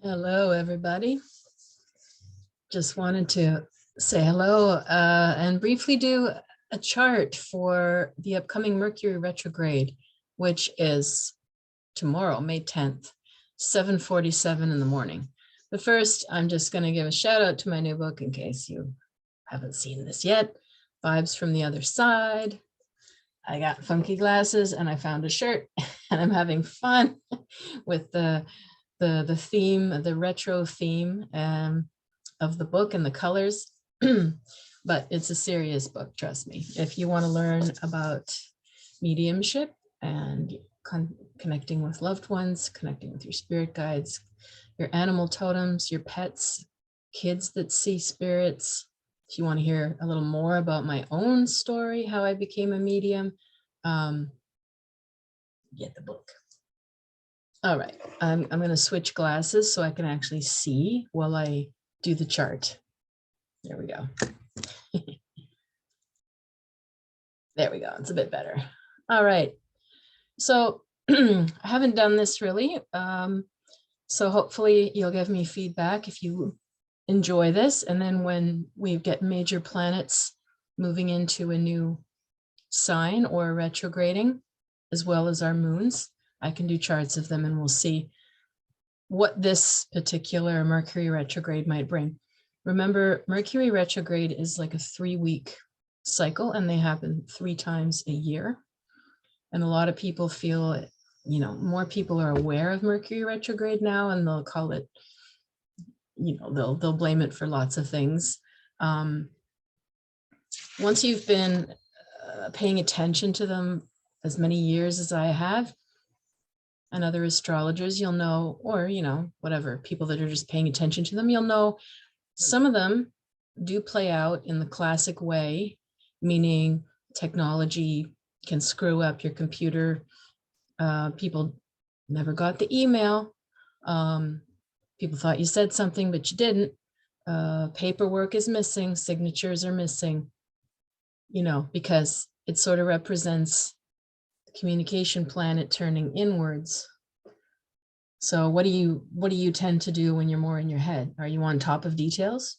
Hello, everybody. Just wanted to say hello and briefly do a chart for the upcoming Mercury retrograde, which is tomorrow, May 10th, 7:47 in the morning. But first, I'm just going to give a shout out to my new book in case you haven't seen this yet. Vibes from the Other Side. I got funky glasses and I found a shirt and I'm having fun with the theme, the retro theme of the book and the colors. But it's a serious book, trust me. If you want to learn about mediumship and connecting with loved ones, connecting with your spirit guides, your animal totems, your pets, kids that see spirits. If you want to hear a little more about my own story, how I became a medium, get the book. All right, I'm going to switch glasses so I can actually see while I do the chart. There we go. There we go. It's a bit better. All right. So I haven't done this really. So hopefully you'll give me feedback if you enjoy this. And then when we get major planets moving into a new sign or retrograding, as well as our moons, I can do charts of them and we'll see what this particular Mercury retrograde might bring. Remember, Mercury retrograde is like a 3-week cycle and they happen 3 times a year. And a lot of people feel, you know, more people are aware of Mercury retrograde now and they'll call it, you know, they'll blame it for lots of things. Once you've been paying attention to them as many years as I have, and other astrologers, you'll know, or, you know, whatever, people that are just paying attention to them, you'll know some of them do play out in the classic way, meaning technology can screw up your computer. People never got the email. People thought you said something, but you didn't. Paperwork is missing, signatures are missing, you know, because it sort of represents communication planet turning inwards. So what do you tend to do when you're more in your head? Are you on top of details?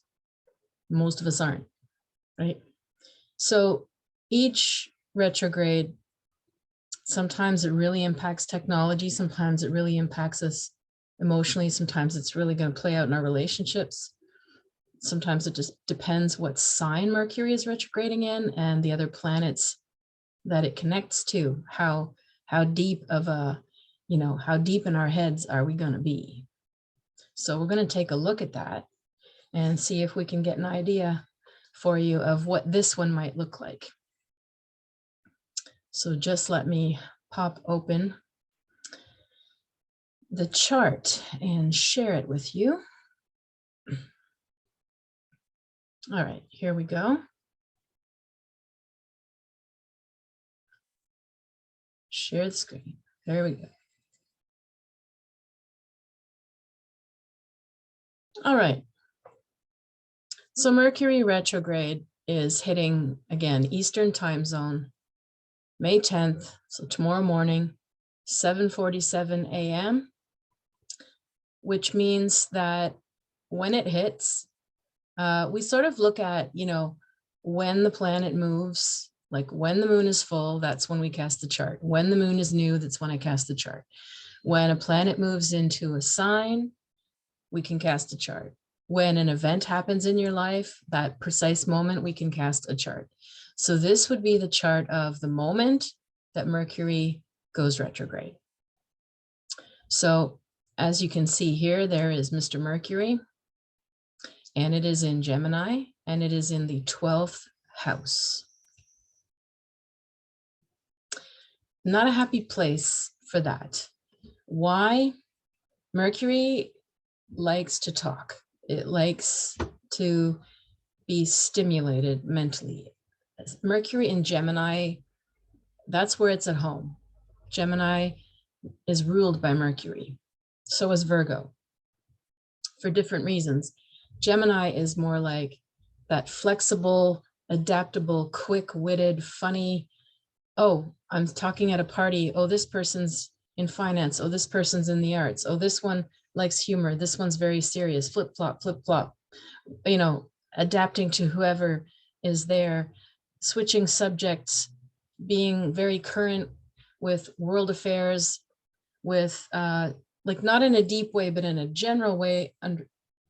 Most of us aren't, right? So each retrograde, sometimes it really impacts technology, sometimes it really impacts us emotionally, sometimes it's really going to play out in our relationships. Sometimes it just depends what sign Mercury is retrograding in and the other planets that it connects to, how deep of a, you know, how deep in our heads are we going to be? So we're going to take a look at that and see if we can get an idea for you of what this one might look like. So just let me pop open the chart and share it with you. All right, here we go. Share the screen. There we go. All right. So Mercury retrograde is hitting, again, Eastern time zone, May 10th. So tomorrow morning, 7:47 a.m., which means that when it hits, we sort of look at, you know, when the planet moves. Like when the moon is full, that's when we cast the chart. When the moon is new, that's when I cast the chart. When a planet moves into a sign, we can cast a chart. When an event happens in your life, that precise moment, we can cast a chart. So this would be the chart of the moment that Mercury goes retrograde. So as you can see here, there is Mr. Mercury, and it is in Gemini, and it is in the 12th house. Not a happy place for that. Why? Mercury likes to talk. It likes to be stimulated mentally. Mercury in Gemini, that's where it's at home. Gemini is ruled by Mercury. So is Virgo, for different reasons. Gemini is more like that flexible, adaptable, quick-witted, funny, oh, I'm talking at a party. Oh, this person's in finance. Oh, this person's in the arts. Oh, this one likes humor. This one's very serious, flip flop, you know, adapting to whoever is there, switching subjects, being very current with world affairs, with like not in a deep way, but in a general way,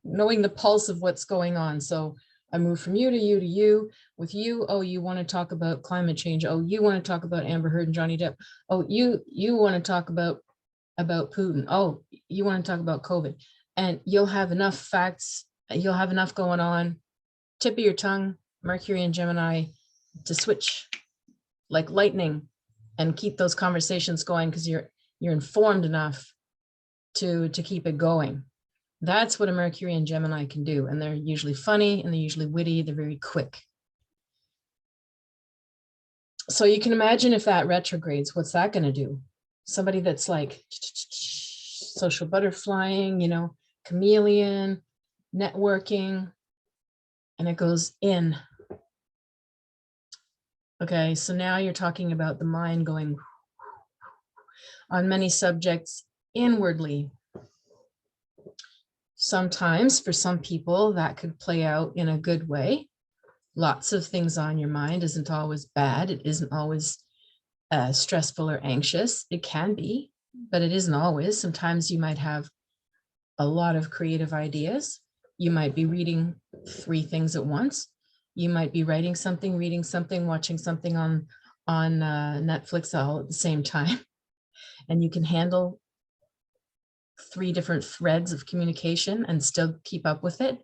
knowing the pulse of what's going on. So I move from you to you to you. With you, oh, you want to talk about climate change. Oh, you want to talk about Amber Heard and Johnny Depp. Oh, you want to talk about Putin. Oh, you want to talk about COVID. And you'll have enough facts, you'll have enough going on, tip of your tongue, Mercury and Gemini, to switch like lightning and keep those conversations going, because you're informed enough to keep it going. That's what a Mercury and Gemini can do. And they're usually funny and they're usually witty. They're very quick. So you can imagine if that retrogrades, what's that going to do? Somebody that's like social butterflying, you know, chameleon, networking, and it goes in. Okay, so now you're talking about the mind going on many subjects inwardly. Sometimes for some people that could play out in a good way. Lots of things on your mind isn't always bad. It isn't always stressful or anxious. It can be, but it isn't always. Sometimes you might have a lot of creative ideas. You might be reading 3 things at once. You might be writing something, reading something, watching something on Netflix all at the same time. And you can handle 3 different threads of communication and still keep up with it.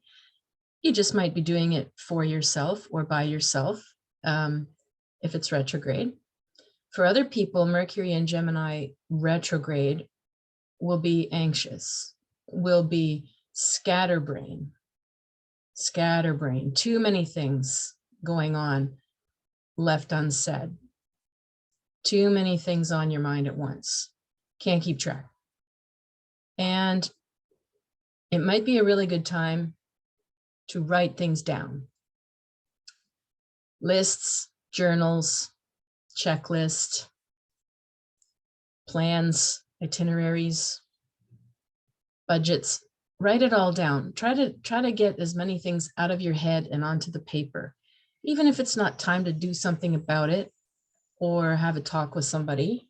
You just might be doing it for yourself or by yourself if it's retrograde. For other people, Mercury and Gemini retrograde will be anxious, will be scatterbrain, too many things going on left unsaid, too many things on your mind at once, can't keep track. And it might be a really good time to write things down. Lists, journals, checklist, plans, itineraries, budgets. Write it all down. Try to get as many things out of your head and onto the paper. Even if it's not time to do something about it or have a talk with somebody,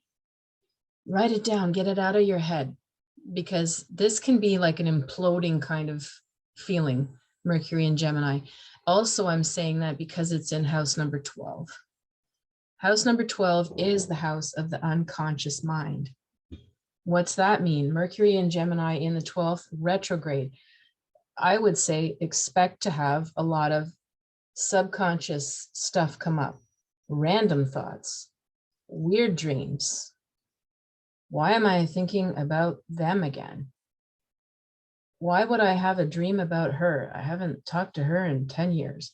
write it down, get it out of your head, because this can be like an imploding kind of feeling, Mercury and Gemini. Also, I'm saying that because it's in house number 12. House number 12 is the house of the unconscious mind. What's that mean? Mercury and Gemini in the 12th retrograde. I would say expect to have a lot of subconscious stuff come up, random thoughts, weird dreams. Why am I thinking about them again? Why would I have a dream about her? I haven't talked to her in 10 years.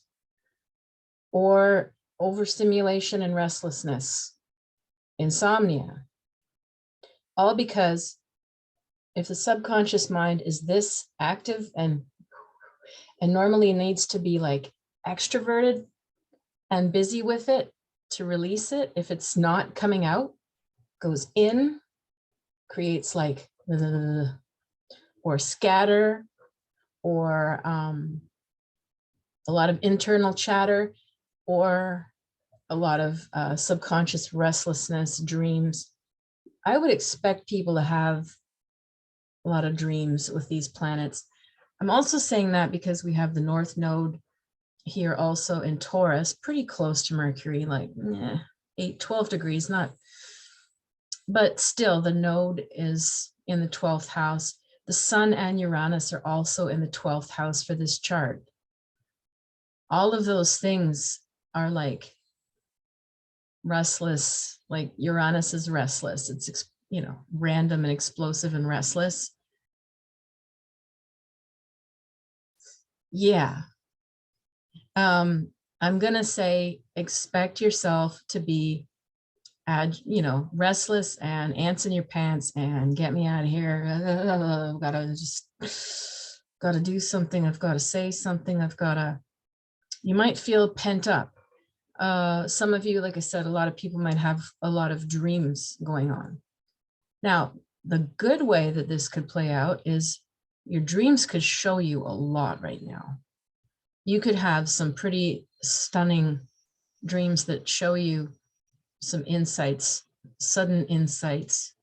Or overstimulation and restlessness, insomnia. All because if the subconscious mind is this active and normally needs to be like extroverted and busy with it to release it, if it's not coming out, goes in, creates like or scatter, or a lot of internal chatter, or a lot of subconscious restlessness, dreams. I would expect people to have a lot of dreams with these planets. I'm also saying that because we have the North Node here also in Taurus, pretty close to Mercury, like 12 degrees, not, but still the node is in the 12th house. The Sun and Uranus are also in the 12th house for this chart. All of those things are like restless, like Uranus is restless. It's, you know, random and explosive and restless. Yeah. I'm going to say expect yourself to be, you know, restless and ants in your pants and get me out of here. I've got to do something. I've got to say something. You might feel pent up. Some of you, like I said, a lot of people might have a lot of dreams going on. Now, the good way that this could play out is your dreams could show you a lot right now. You could have some pretty stunning dreams that show you some insights, sudden insights.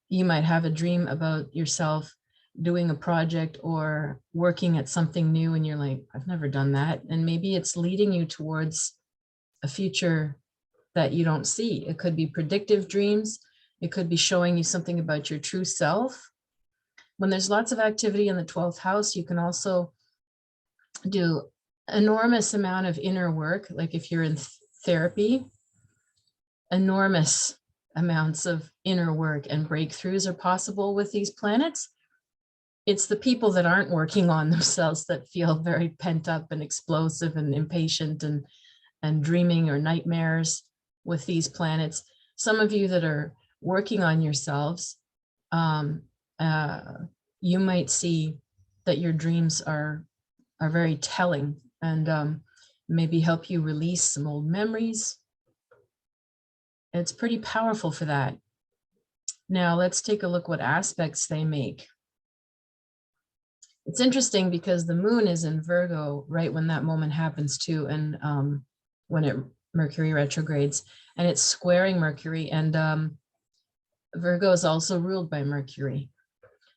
You might have a dream about yourself doing a project or working at something new, and you're like, I've never done that. And maybe it's leading you towards a future that you don't see. It could be predictive dreams. It could be showing you something about your true self. When there's lots of activity in the 12th house, you can also do enormous amount of inner work. Like if you're in therapy, enormous amounts of inner work and breakthroughs are possible with these planets. It's the people that aren't working on themselves that feel very pent up and explosive and impatient and dreaming or nightmares with these planets. Some of you that are working on yourselves, you might see that your dreams are very telling and maybe help you release some old memories. It's pretty powerful for that. Now let's take a look what aspects they make. It's interesting because the moon is in Virgo right when that moment happens too, and when Mercury retrogrades, and it's squaring Mercury, and Virgo is also ruled by Mercury.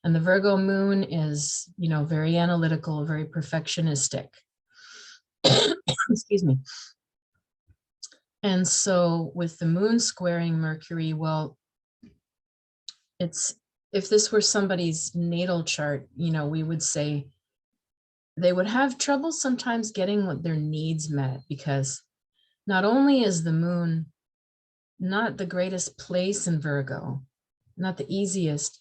And the Virgo moon is, you know, very analytical, very perfectionistic. Excuse me. And so with the moon squaring Mercury, well, it's, if this were somebody's natal chart, you know, we would say they would have trouble sometimes getting what their needs met, because not only is the moon not the greatest place in Virgo, not the easiest,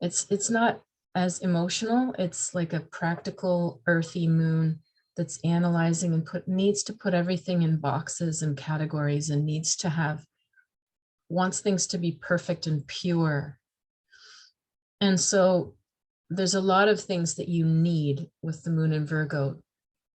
it's not as emotional. It's like a practical earthy moon that's analyzing and needs to put everything in boxes and categories, and wants things to be perfect and pure. And so there's a lot of things that you need with the moon in Virgo.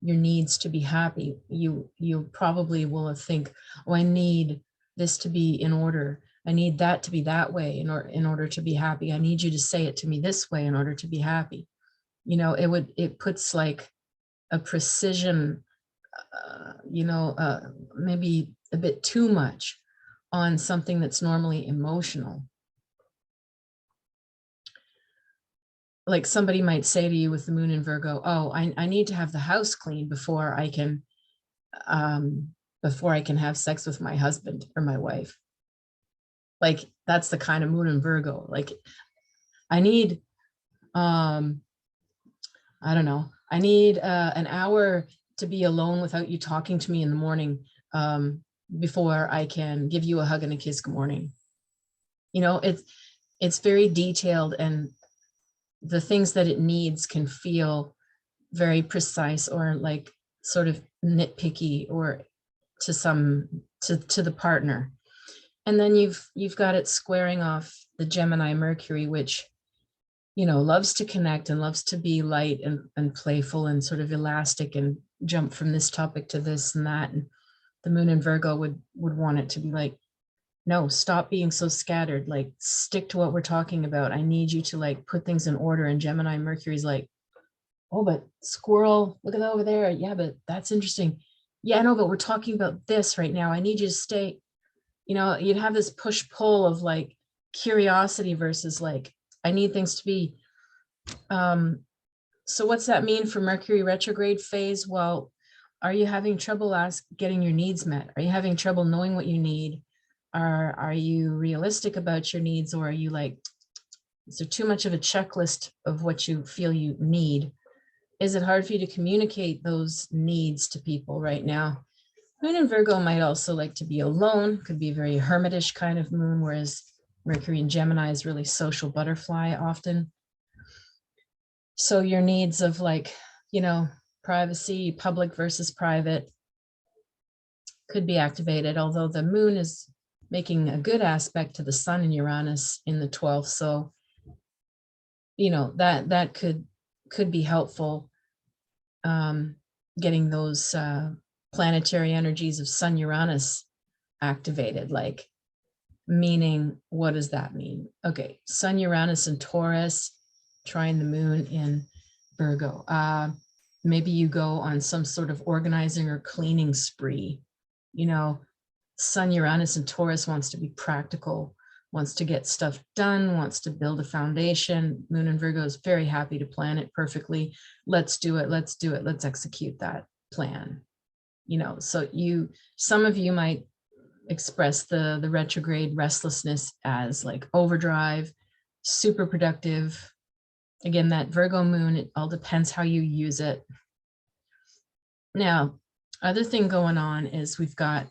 Your needs to be happy. You probably will think, oh, I need this to be in order. I need that to be that way in order to be happy. I need you to say it to me this way in order to be happy. You know, it puts like a precision, maybe a bit too much on something that's normally emotional. Like somebody might say to you with the moon in Virgo, oh, I need to have the house clean before I can have sex with my husband or my wife. Like that's the kind of moon in Virgo. Like I need, I don't know, I need an hour to be alone without you talking to me in the morning before I can give you a hug and a kiss. Good morning. You know, it's very detailed, and the things that it needs can feel very precise or like sort of nitpicky or to the partner. And then you've got it squaring off the Gemini Mercury, which, you know, loves to connect and loves to be light and playful and sort of elastic and jump from this topic to this and that. And the moon in Virgo would want it to be like, no, stop being so scattered, like stick to what we're talking about. I need you to like put things in order. And Gemini Mercury's like, oh, but squirrel, look at that over there. Yeah, but that's interesting. Yeah, I know, but we're talking about this right now. I need you to stay, you know, you'd have this push pull of like curiosity versus like, I need things to be. So what's that mean for Mercury retrograde phase? Well, are you having trouble getting your needs met? Are you having trouble knowing what you need? Are you realistic about your needs, or are you like, is there too much of a checklist of what you feel you need? Is it hard for you to communicate those needs to people right now? Moon in Virgo might also like to be alone, could be a very hermitish kind of moon, whereas Mercury in Gemini is really social butterfly often. So your needs of like, you know, privacy, public versus private, could be activated, although the moon is making a good aspect to the sun and Uranus in the 12th. So, you know, that could be helpful, getting those planetary energies of Sun Uranus activated, like, meaning, what does that mean? Okay, Sun Uranus and Taurus, trine the moon in Virgo. Maybe you go on some sort of organizing or cleaning spree. You know, Sun, Uranus, and Taurus wants to be practical, wants to get stuff done, wants to build a foundation. Moon in Virgo is very happy to plan it perfectly. Let's do it. Let's do it. Let's execute that plan. You know, so some of you might express the retrograde restlessness as like overdrive, super productive. Again, that Virgo moon, it all depends how you use it. Now, other thing going on is we've got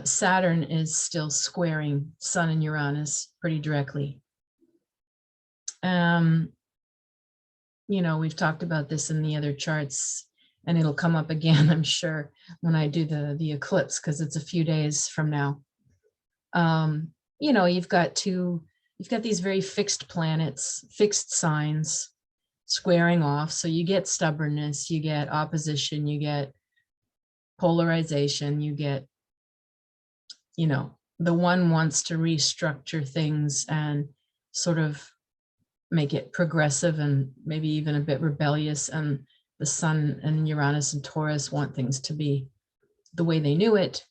Saturn is still squaring Sun and Uranus pretty directly. You know, we've talked about this in the other charts, and it'll come up again, I'm sure, when I do the eclipse, because it's a few days from now. You know, you've got these very fixed planets, fixed signs squaring off. So you get stubbornness, you get opposition, you get polarization, you get, you know, the one wants to restructure things and sort of make it progressive and maybe even a bit rebellious. And the Sun and Uranus and Taurus want things to be the way they knew it.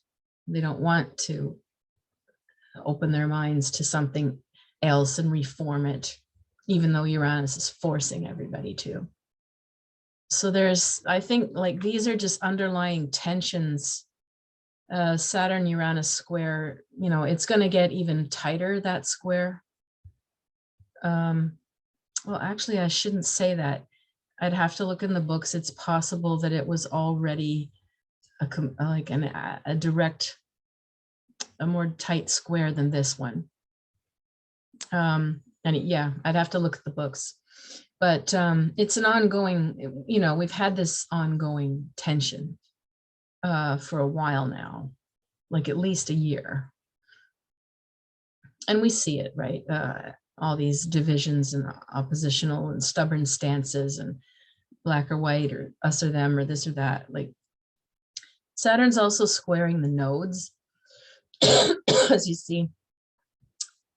They don't want to open their minds to something else and reform it, even though Uranus is forcing everybody to. So I think like these are just underlying tensions. Saturn Uranus square, you know, it's going to get even tighter, that square. Well, actually, I shouldn't say that. I'd have to look in the books. It's possible that it was already a direct, a more tight square than this one. Yeah, I'd have to look at the books, but it's an ongoing, you know, we've had this ongoing tension for a while now, like at least a year. And we see it, right? All these divisions and oppositional and stubborn stances and black or white or us or them or this or that. Like Saturn's also squaring the nodes, as you see.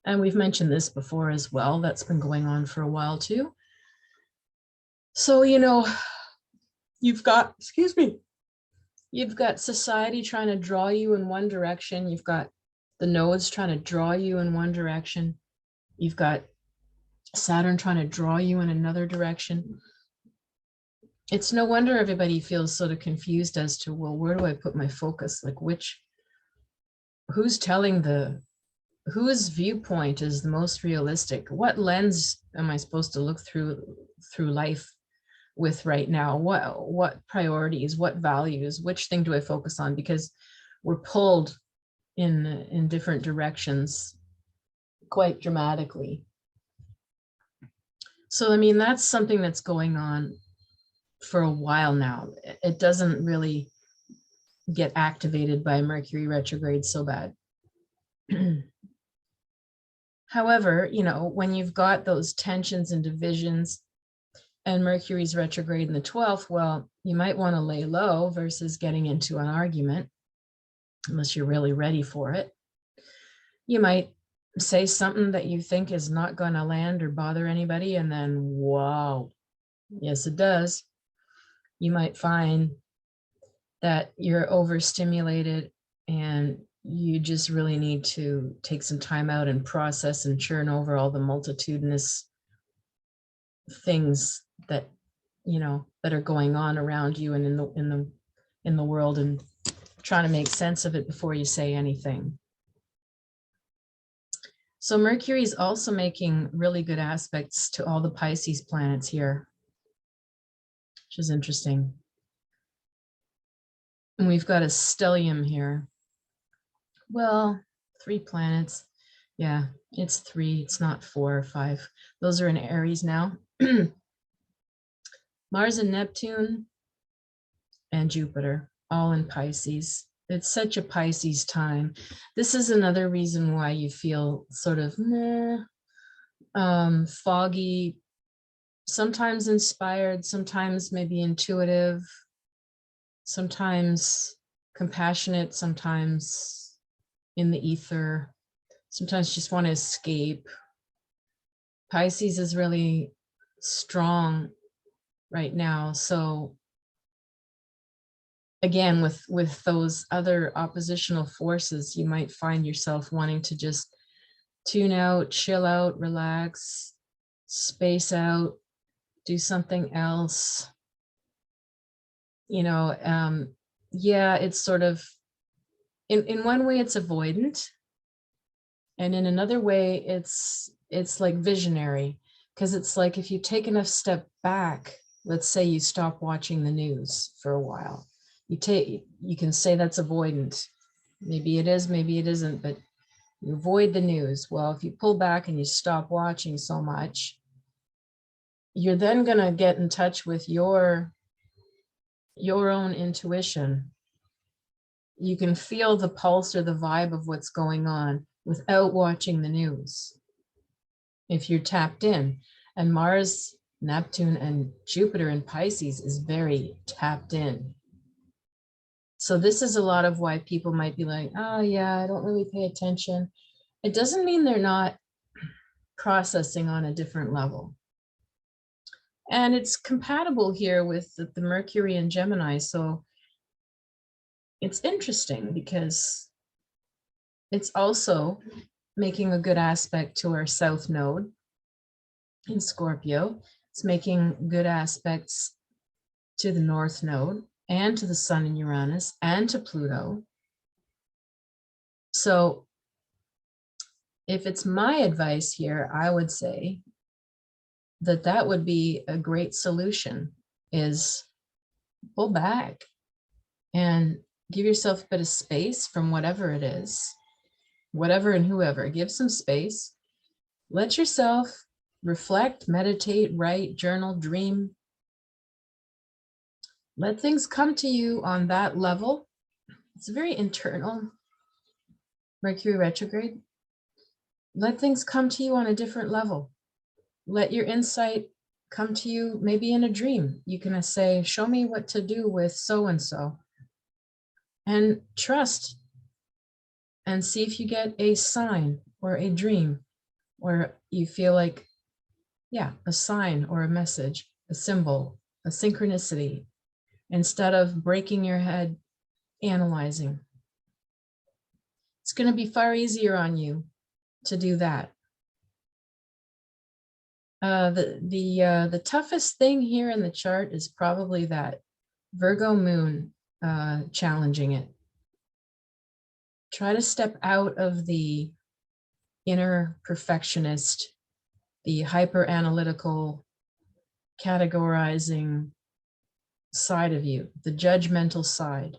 And we've mentioned this before as well. That's been going on for a while too. So, you know, you've got society trying to draw you in one direction. You've got the nodes trying to draw you in one direction. You've got Saturn trying to draw you in another direction. It's no wonder everybody feels sort of confused as to, well, where do I put my focus? Like whose viewpoint is the most realistic? What lens am I supposed to look through life with right now? What priorities, what values, which thing do I focus on? Because we're pulled in different directions quite dramatically. So, I mean, that's something that's going on for a while now. It doesn't really get activated by Mercury retrograde so bad. However, you know, when you've got those tensions and divisions and Mercury's retrograde in the 12th, well, you might want to lay low versus getting into an argument, unless you're really ready for it. You might say something that you think is not going to land or bother anybody, and then, wow, yes, it does. You might find that you're overstimulated and you just really need to take some time out and process and churn over all the multitudinous things that, you know, that are going on around you and in the world, and trying to make sense of it before you say anything. So Mercury is also making really good aspects to all the Pisces planets here, which is interesting. And we've got a stellium here. Well, 3 planets. Yeah, it's 3. It's not 4 or 5. Those are in Aries now. Mars and Neptune and Jupiter, all in Pisces. It's such a Pisces time. This is another reason why you feel sort of foggy, sometimes inspired, sometimes maybe intuitive, sometimes compassionate, sometimes in the ether, sometimes just want to escape. Pisces is really strong right now. So again, with those other oppositional forces, you might find yourself wanting to just tune out, chill out, relax, space out, do something else. Yeah, it's sort of, in one way it's avoidant, and in another way it's like visionary, because it's like if you take enough step back, let's say you stop watching the news for a while, you can say that's avoidant. Maybe it is, maybe it isn't, but you avoid the news. Well, if you pull back and you stop watching so much, you're then going to get in touch with your own intuition. You can feel the pulse or the vibe of what's going on without watching the news, if you're tapped in. And Mars, Neptune, and Jupiter in Pisces is very tapped in. So this is a lot of why people might be like, oh yeah, I don't really pay attention. It doesn't mean they're not processing on a different level. And it's compatible here with the Mercury and Gemini. So it's interesting because it's also making a good aspect to our South Node in Scorpio. It's making good aspects to the North Node and to the Sun in Uranus and to Pluto. So if it's my advice here, I would say that would be a great solution, is pull back and give yourself a bit of space from whatever it is, whatever and whoever. Give some space. Let yourself reflect, meditate, write, journal, dream. Let things come to you on that level. It's very internal, Mercury retrograde. Let things come to you on a different level. Let your insight come to you maybe in a dream. You can say, show me what to do with so-and-so. And trust and see if you get a sign or a dream, or you feel like, yeah, a sign or a message, a symbol, a synchronicity, instead of breaking your head analyzing. It's going to be far easier on you to do that. The toughest thing here in the chart is probably that Virgo moon challenging it. Try to step out of the inner perfectionist, the hyper analytical, categorizing side of you, the judgmental side.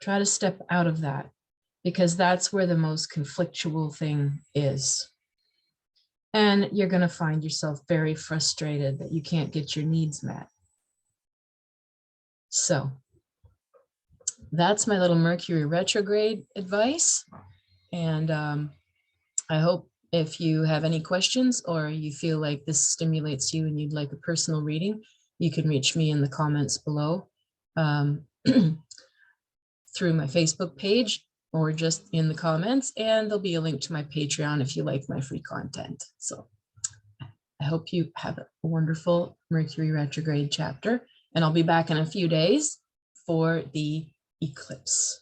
Try to step out of that, because that's where the most conflictual thing is. And you're going to find yourself very frustrated that you can't get your needs met. So that's my little Mercury retrograde advice. And I hope if you have any questions or you feel like this stimulates you and you'd like a personal reading, you can reach me in the comments below through my Facebook page or just in the comments, and there'll be a link to my Patreon if you like my free content. So I hope you have a wonderful Mercury retrograde chapter, and I'll be back in a few days for the eclipse.